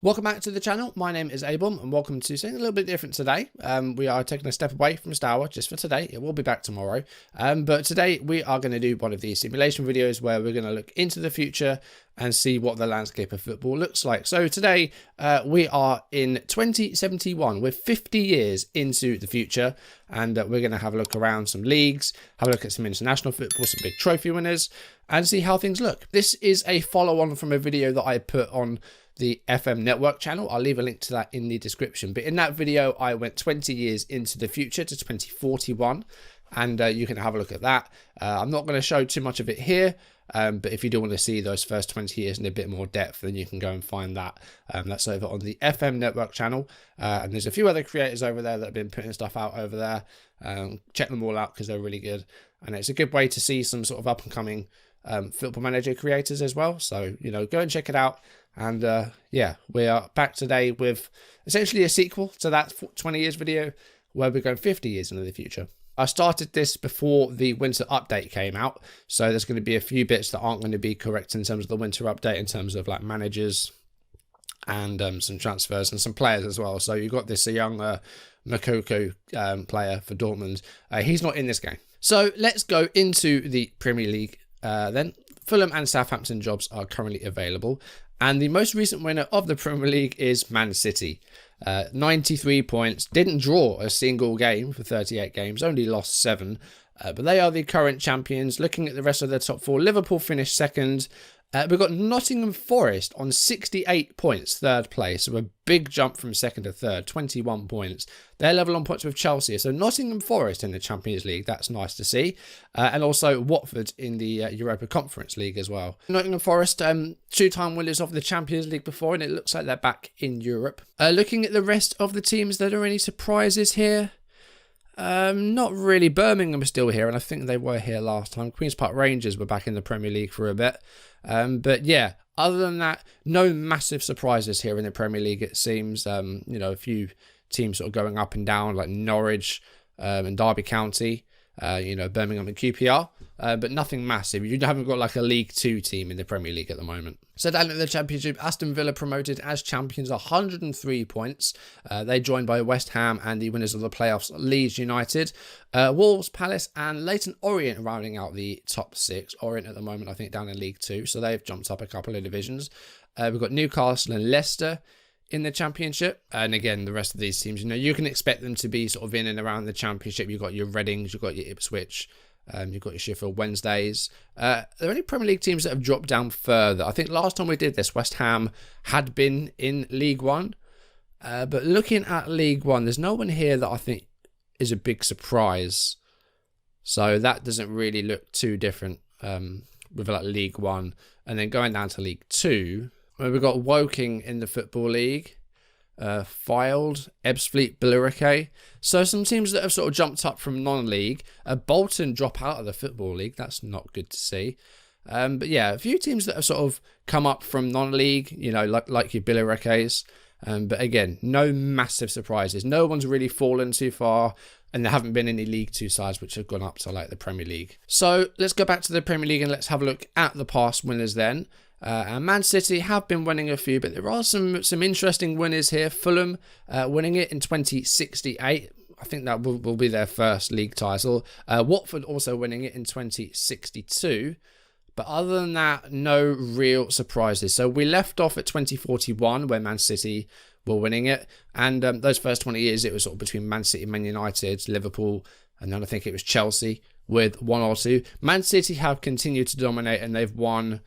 Welcome back to the channel. My name is Abel and welcome to something a little bit different today. We are taking a step away from Star Wars just for today. It will be back tomorrow. But today we are going to do one of these simulation videos where we're going to look into the future and see what the landscape of football looks like. So today we are in 2071. We're 50 years into the future, and we're going to have a look around some leagues, have a look at some international football, some big trophy winners, and see how things look. This is a follow-on from a video that I put on the FM network channel. I'll leave a link to that in the description. But in that video, I went 20 years into the future to 2041, and you can have a look at that. I'm not going to show too much of it here, but if you do want to see those first 20 years in a bit more depth, then you can go and find that. That's over on the FM network channel, and there's a few other creators over there that have been putting stuff out over there. Check them all out because they're really good, and it's a good way to see some sort of up and coming football manager creators as well. So, you know, go and check it out. And yeah, we are back today with essentially a sequel to that 20 years video where we're going 50 years into the future. I started this before the winter update came out, so there's going to be a few bits that aren't going to be correct in terms of the winter update, in terms of like managers and some transfers and some players as well. So you've got this young Makoko player for Dortmund. He's not in this game. So let's go into the Premier League then. Fulham and Southampton jobs are currently available. And the most recent winner of the Premier League is Man City. 93 points, didn't draw a single game for 38 games, only lost 7. But they are the current champions. Looking at the rest of the top 4, Liverpool finished second. We've got Nottingham Forest on 68 points, third place. So a big jump from second to third, 21 points. They're level on points with Chelsea. So Nottingham Forest in the Champions League, that's nice to see. And also Watford in the Europa Conference League as well. Nottingham Forest, two-time winners of the Champions League before, and it looks like they're back in Europe. Looking at the rest of the teams, there are any surprises here? Not really. Birmingham are still here, and I think they were here last time. Queen's Park Rangers were back in the Premier League for a bit. But yeah, other than that, no massive surprises here in the Premier League, it seems. You know, a few teams sort of going up and down, like Norwich and Derby County, you know, Birmingham and QPR. But nothing massive. You haven't got like a League 2 team in the Premier League at the moment. So down at the Championship, Aston Villa promoted as champions, 103 points. They joined by West Ham and the winners of the playoffs, Leeds United. Wolves, Palace and Leyton Orient rounding out the top 6. Orient at the moment, I think, down in League 2. So they've jumped up a couple of divisions. We've got Newcastle and Leicester in the Championship. And again, the rest of these teams, you know, you can expect them to be sort of in and around the Championship. You've got your Readings, you've got your Ipswich. You've got your Sheffield Wednesdays. Are there any Premier League teams that have dropped down further? I think last time we did this, West Ham had been in League 1. But looking at League 1, there's no one here that I think is a big surprise. So that doesn't really look too different with like League 1. And then going down to League 2, where we've got Woking in the Football League. Fylde, Ebbsfleet, Billericay. So some teams that have sort of jumped up from non-league. Bolton drop out of the Football League. That's not good to see. But yeah, a few teams that have sort of come up from non-league, you know, like your Billericays. But again, no massive surprises. No one's really fallen too far. And there haven't been any League 2 sides which have gone up to like the Premier League. So let's go back to the Premier League and let's have a look at the past winners then. And Man City have been winning a few, but there are some interesting winners here. Fulham winning it in 2068. I think that will be their first league title. Watford also winning it in 2062. But other than that, no real surprises. So we left off at 2041 where Man City were winning it. And those first 20 years, it was sort of between Man City, Man United, Liverpool, and then I think it was Chelsea with 1 or 2. Man City have continued to dominate and they've won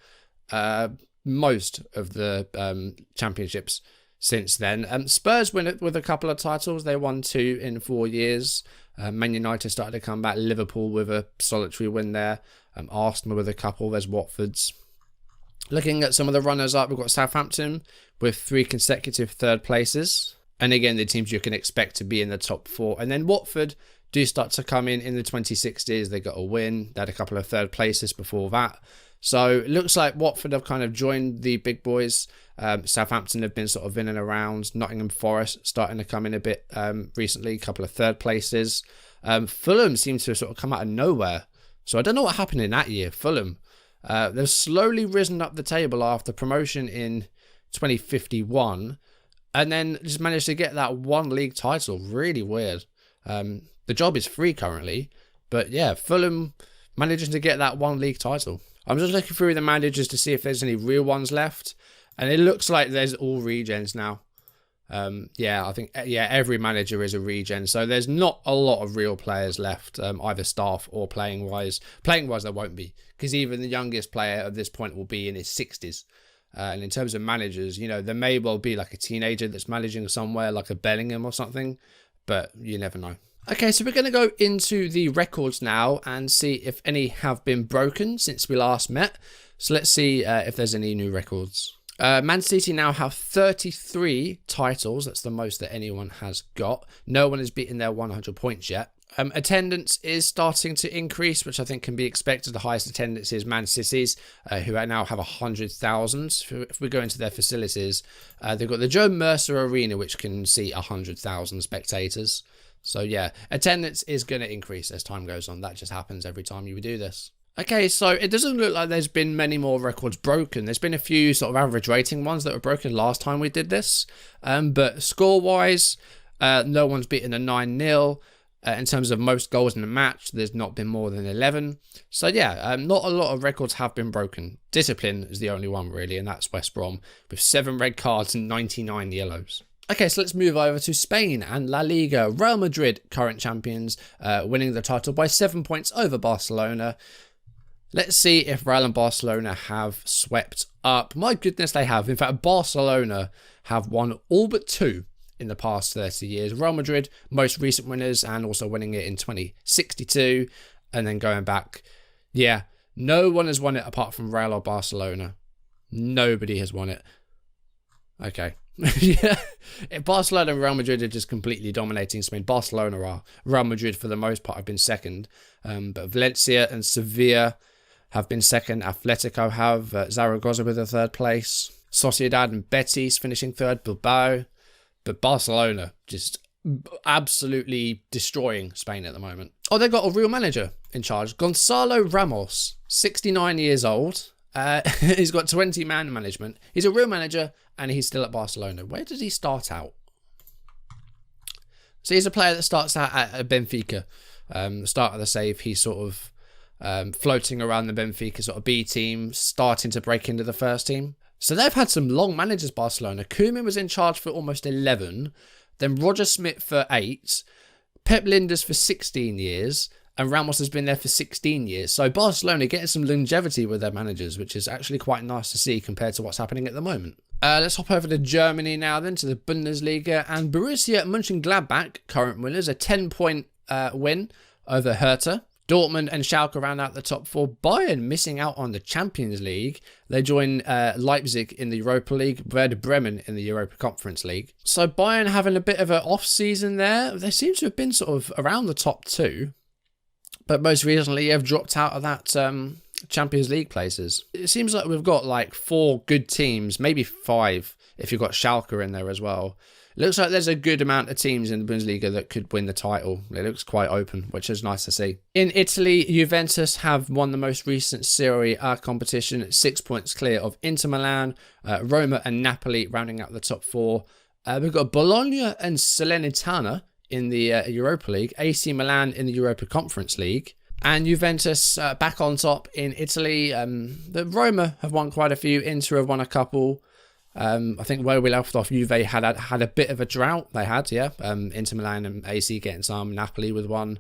most of the championships since then. Spurs win it with a couple of titles. They won 2 in 4 years. Man United started to come back. Liverpool with a solitary win there. Arsenal with a couple. There's Watford's. Looking at some of the runners up, we've got Southampton with 3 consecutive third places. And again, the teams you can expect to be in the top 4. And then Watford do start to come in the 2060s. They got a win. They had a couple of third places before that. So it looks like Watford have kind of joined the big boys. Southampton have been sort of in and around. Nottingham Forest starting to come in a bit recently, a couple of third places. Fulham seems to have sort of come out of nowhere. So I don't know what happened in that year. Fulham, they've slowly risen up the table after promotion in 2051, and then just managed to get that one league title. Really weird. The job is free currently, but yeah, Fulham managing to get that one league title. I'm just looking through the managers to see if there's any real ones left, and it looks like there's all regens now. Yeah, I think every manager is a regen, so there's not a lot of real players left, either staff or playing wise. Playing wise, there won't be, because even the youngest player at this point will be in his 60s. And in terms of managers, you know, there may well be like a teenager that's managing somewhere, like a Bellingham or something, but you never know. Okay, so we're going to go into the records now and see if any have been broken since we last met. So let's see if there's any new records. Man City now have 33 titles. That's the most that anyone has got. No one has beaten their 100 points yet. Attendance is starting to increase, which I think can be expected. The highest attendance is Man City's, who now have 100,000. If we go into their facilities, they've got the Joe Mercer Arena, which can seat 100,000 spectators. So yeah, attendance is going to increase as time goes on. That just happens every time you do this. Okay, so it doesn't look like there's been many more records broken. There's been a few sort of average rating ones that were broken last time we did this. But score-wise, no one's beaten a 9-0. In terms of most goals in a match, there's not been more than 11. So yeah, not a lot of records have been broken. Discipline is the only one really, and that's West Brom, with 7 red cards and 99 yellows. Okay, so let's move over to Spain and La Liga. Real Madrid, current champions, winning the title by 7 points over Barcelona. Let's see if Real and Barcelona have swept up. My goodness, they have. In fact, Barcelona have won all but 2 in the past 30 years. Real Madrid, most recent winners, and also winning it in 2062. And then going back, yeah, no one has won it apart from Real or Barcelona. Nobody has won it. Okay. Yeah, Barcelona and Real Madrid are just completely dominating Spain. Barcelona are. Real Madrid, for the most part, have been second. But Valencia and Sevilla have been second. Atletico have. Zaragoza with a third place. Sociedad and Betis finishing third. Bilbao. But Barcelona just absolutely destroying Spain at the moment. Oh, they've got a real manager in charge. Gonzalo Ramos, 69 years old. He's got 20-man management. He's a real manager, and he's still at Barcelona. Where did he start out? So he's a player that starts out at Benfica. The start of the save, he's sort of floating around the Benfica sort of B team, starting to break into the first team. So they've had some long managers, Barcelona. Koeman was in charge for almost 11. Then Roger Smith for 8. Pep Linders for 16 years. And Ramos has been there for 16 years. So Barcelona getting some longevity with their managers, which is actually quite nice to see compared to what's happening at the moment. Let's hop over to Germany now then, to the Bundesliga. And Borussia Mönchengladbach, current winners, a 10-point win over Hertha. Dortmund and Schalke round out the top 4. Bayern missing out on the Champions League. They join Leipzig in the Europa League. Werder Bremen in the Europa Conference League. So Bayern having a bit of an off-season there. They seem to have been sort of around the top 2. But most recently have dropped out of that Champions League places. It seems like we've got like 4 good teams, maybe 5 if you've got Schalke in there as well. It looks like there's a good amount of teams in the Bundesliga that could win the title. It looks quite open, which is nice to see. In Italy, Juventus have won the most recent Serie A competition, 6 points clear of Inter Milan, Roma and Napoli rounding out the top 4. We've got Bologna and Salernitana in the Europa League, AC Milan in the Europa Conference League, and Juventus back on top in Italy. The Roma have won quite a few, Inter have won a couple. I think where we left off, Juve had a bit of a drought. They had, yeah. Inter Milan and AC getting some, Napoli with one.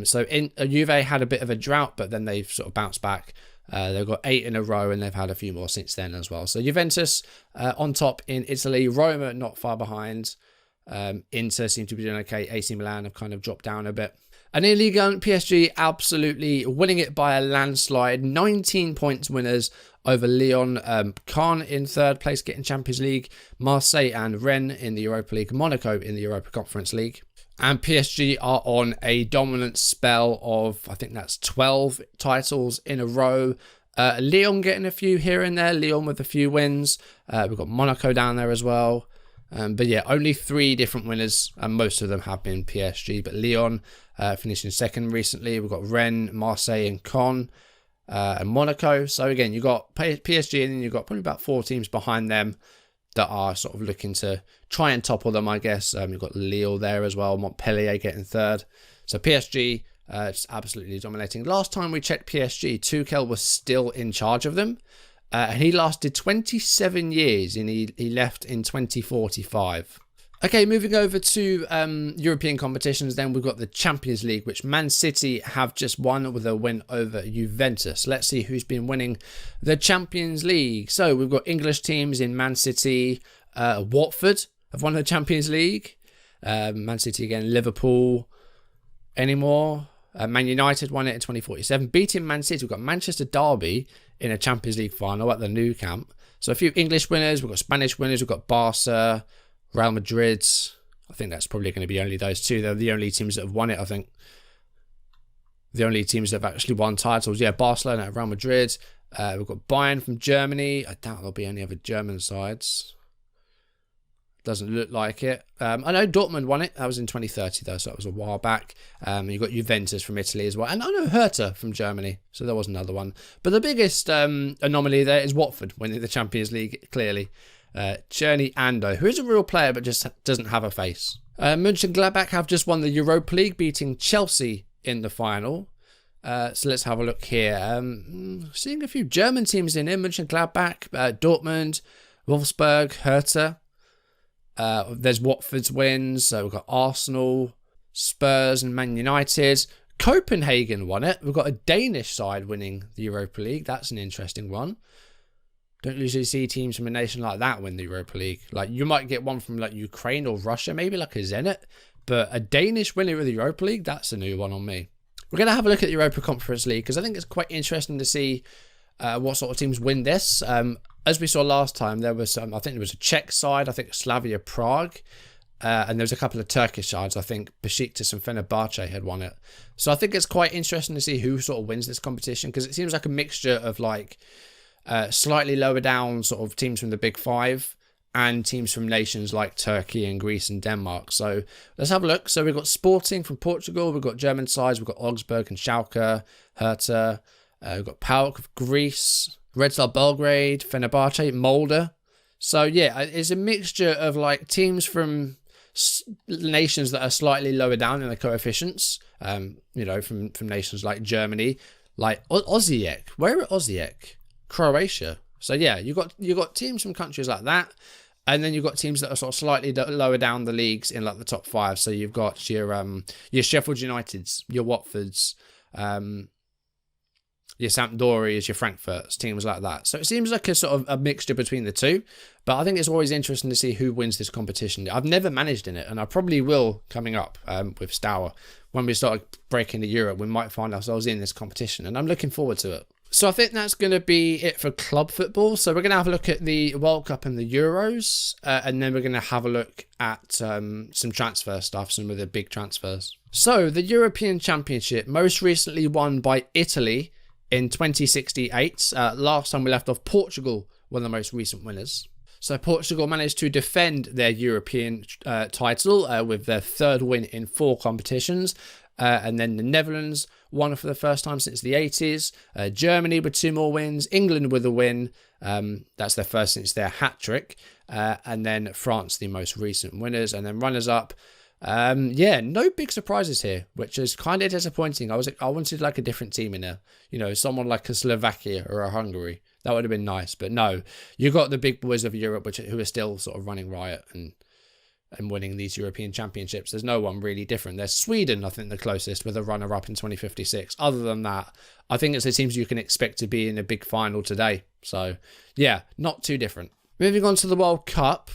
So Juve had a bit of a drought, but then they've sort of bounced back. They've got 8 in a row, and they've had a few more since then as well. So Juventus on top in Italy, Roma not far behind. Inter seem to be doing okay. AC Milan have kind of dropped down a bit. And in Liga, PSG absolutely winning it by a landslide. 19 points winners over Lyon. Caen in third place, getting Champions League. Marseille and Rennes in the Europa League. Monaco in the Europa Conference League. And PSG are on a dominant spell of, I think that's 12 titles in a row. Lyon getting a few here and there. Lyon with a few wins. We've got Monaco down there as well. But yeah, only 3 different winners, and most of them have been PSG. But Lyon finishing second recently. We've got Rennes, Marseille, and Caen, and Monaco. So again, you've got PSG, and then you've got probably about 4 teams behind them. that are sort of looking to try and topple them, I guess. You've got Lille there as well, Montpellier getting third. So PSG just absolutely dominating. Last time we checked PSG, Tuchel was still in charge of them. And he lasted 27 years and he left in 2045. Okay, moving over to European competitions, then we've got the Champions League, which Man City have just won with a win over Juventus. Let's see who's been winning the Champions League. So we've got English teams in Man City. Watford have won the Champions League. Man City again, Liverpool. Any more? Man United won it in 2047. Beating Man City, we've got Manchester Derby in a Champions League final at the Nou Camp. So a few English winners, we've got Spanish winners, we've got Barca, Real Madrid. I think that's probably going to be only those two. They're the only teams that have won it, I think. The only teams that have actually won titles. Yeah, Barcelona and Real Madrid. We've got Bayern from Germany. I doubt there'll be any other German sides. Doesn't look like it. I know Dortmund won it. That was in 2030 though, so that was a while back. You've got Juventus from Italy as well. And I know Hertha from Germany, so there was another one. But the biggest anomaly there is Watford winning the Champions League, clearly. Cherny Ando, who is a real player but just doesn't have a face. Mönchengladbach have just won the Europa League, beating Chelsea in the final. So let's have a look here. Seeing a few German teams in here. Mönchengladbach, Dortmund, Wolfsburg, Hertha. There's Watford's wins. So we've got Arsenal, Spurs and Man United. Copenhagen won it. We've got a Danish side winning the Europa League. That's an interesting one. Don't usually see teams from a nation like that win the Europa League. Like, you might get one from like Ukraine or Russia, maybe like a Zenit. But a Danish winner of the Europa League, that's a new one on me. We're going to have a look at the Europa Conference League because I think it's quite interesting to see what sort of teams win this. As we saw last time, there was I think there was a Czech side, I think Slavia Prague, and there was a couple of Turkish sides. I think Besiktas and Fenerbahce had won it. So I think it's quite interesting to see who sort of wins this competition because it seems like a mixture of like slightly lower down sort of teams from the Big Five and teams from nations like Turkey and Greece and Denmark. So let's have a look. So we've got Sporting from Portugal, we've got German sides, we've got Augsburg and Schalke, Hertha, we've got PAOK of Greece, Red Star Belgrade, Fenerbahce, Molde. So yeah, it's a mixture of like teams from nations that are slightly lower down in the coefficients. You know, from nations like Germany, like Osijek. Where are Osijek? Croatia. So yeah, you got teams from countries like that, and then you've got teams that are sort of slightly lower down the leagues in like the top five. So you've got your Sheffield Uniteds, your Watfords, your Sampdorias, your Frankfurts, teams like that. So it seems like a sort of a mixture between the two, but I think it's always interesting to see who wins this competition. I've never managed in it, and I probably will coming up with Stour. When we start breaking the Europe, we might find ourselves in this competition, and I'm looking forward to it. So I think that's going to be it for club football. So we're going to have a look at the World Cup and the Euros, and then we're going to have a look at some transfer stuff, some of the big transfers. So the European Championship, most recently won by Italy in 2068. Last time we left off, Portugal were the most recent winners. So Portugal managed to defend their European title with their third win in 4 competitions. And then the Netherlands won for the first time since the 80s. Germany with 2 more wins. England with a win. That's their first since their hat-trick. And then France, the most recent winners. And then runners-up. Yeah, no big surprises here, which is kind of disappointing. I wanted like a different team in there. You know, someone like a Slovakia or a Hungary. That would have been nice. But no, you got the big boys of Europe, who are still sort of running riot and winning these European Championships. There's no one really different. There's Sweden, I think, the closest, with a runner-up in 2056. Other than that, I think it's the teams you can expect to be in a big final today. So, yeah, not too different. Moving on to the World Cup.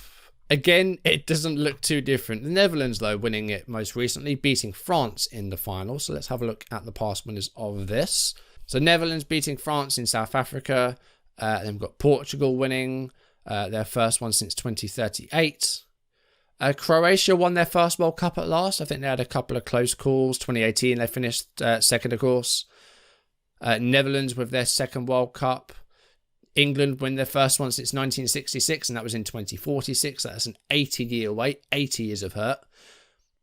Again, it doesn't look too different. The Netherlands, though, winning it most recently, beating France in the final. So let's have a look at the past winners of this. So Netherlands beating France in South Africa. Then we've got Portugal winning their first one since 2038. Croatia won their first World Cup at last. I think they had a couple of close calls. 2018, they finished second, of course. Netherlands with their second World Cup. England win their first one since 1966, and that was in 2046. That's an 80-year wait, 80 years of hurt.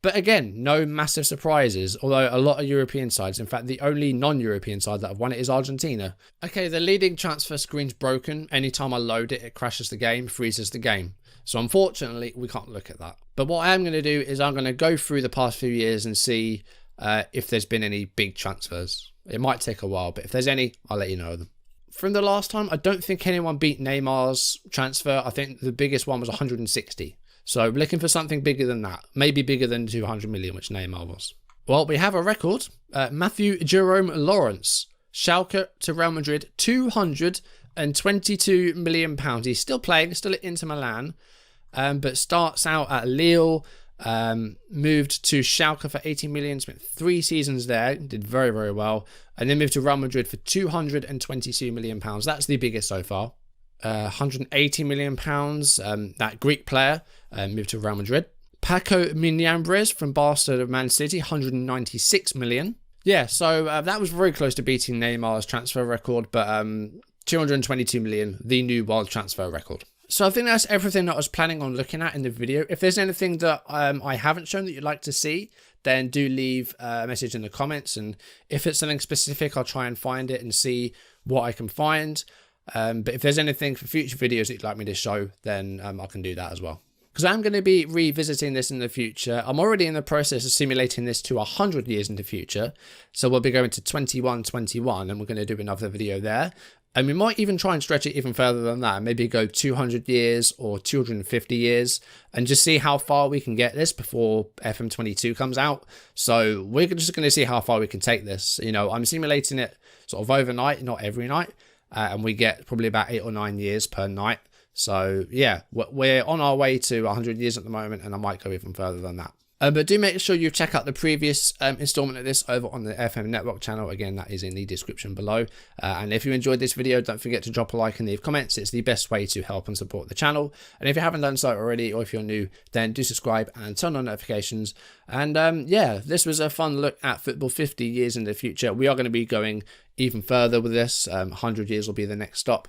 But again, no massive surprises, although a lot of European sides, in fact, the only non-European side that have won it is Argentina. Okay, the leading transfer screen's broken. Anytime I load it, it crashes the game, freezes the game. So unfortunately, we can't look at that. But what I am going to do is I'm going to go through the past few years and see if there's been any big transfers. It might take a while, but if there's any, I'll let you know them. From the last time, I don't think anyone beat Neymar's transfer. I think the biggest one was 160. So looking for something bigger than that. Maybe bigger than 200 million, which Neymar was. Well, we have a record. Matthew Jerome Lawrence, Schalke to Real Madrid, £222 million. He's still playing, still at Inter Milan, but starts out at Lille, moved to Schalke for 80 million, spent 3 seasons there, did very, very well, and then moved to Real Madrid for £222 million. That's the biggest so far. £180 million, that Greek player moved to Real Madrid. Paco Miñambres from Barca to Man City, 196 million. Yeah, so that was very close to beating Neymar's transfer record, but 222 million, the new world transfer record. So I think that's everything that I was planning on looking at in the video. If there's anything that I haven't shown that you'd like to see, then do leave a message in the comments. And if it's something specific, I'll try and find it and see what I can find. But if there's anything for future videos that you'd like me to show, then I can do that as well. Because I'm going to be revisiting this in the future. I'm already in the process of simulating this to 100 years in the future. So we'll be going to 2121 and we're going to do another video there. And we might even try and stretch it even further than that. Maybe go 200 years or 250 years and just see how far we can get this before FM22 comes out. So we're just going to see how far we can take this. You know, I'm simulating it sort of overnight, not every night. And we get probably about 8 or 9 years per night. So yeah, we're on our way to 100 years at the moment, and I might go even further than that. But do make sure you check out the previous installment of this over on the FM Network channel. Again, that is in the description below. And if you enjoyed this video, don't forget to drop a like and leave comments. It's the best way to help and support the channel. And if you haven't done so already, or if you're new, then do subscribe and turn on notifications. And yeah, this was a fun look at football 50 years in the future. We are going to be going even further with this. 100 years will be the next stop.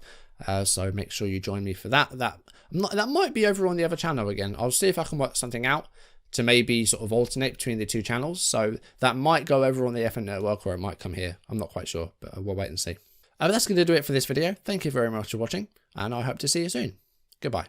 So make sure you join me for that. That might be over on the other channel again. I'll see if I can work something out to maybe sort of alternate between the two channels. So that might go over on the FM Network, or it might come here. I'm not quite sure, but we'll wait and see. But that's going to do it for this video. Thank you very much for watching, and I hope to see you soon. Goodbye.